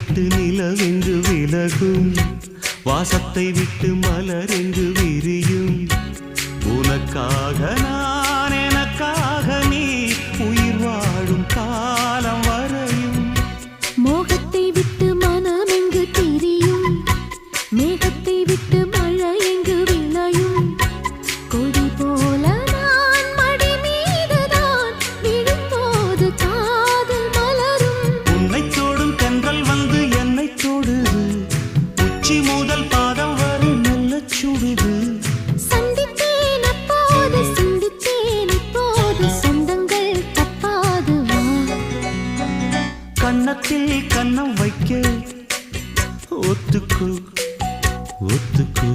விட்டு நிலவென்று விலகும் வாசத்தை விட்டு மலரென்று விரியும் உனக்காக நான் எனக்காக நீ உயிர் வாழும் காலம் வரையும் மோகத்தை விட்டு மனம் எங்கு திரியும் மேகத்தை விட்டு மழை எங்கு விளையும் கொடி போல நான் மடி மீதுதான் விழும்போது காதல் மலரும் உன்னை தோடும் தென்றல் வந்து என்னை தொடுது உச்சி முதல் பாதம் வரை நல்ல சுடுது சந்தித்தேன் அப்போது சிந்தித்தேன் இப்போது சொந்தங்கள் தப்பாது வா கன்னத்தில் கன்னம் வைக்க ஒத்துக்கு ஒத்துக்கு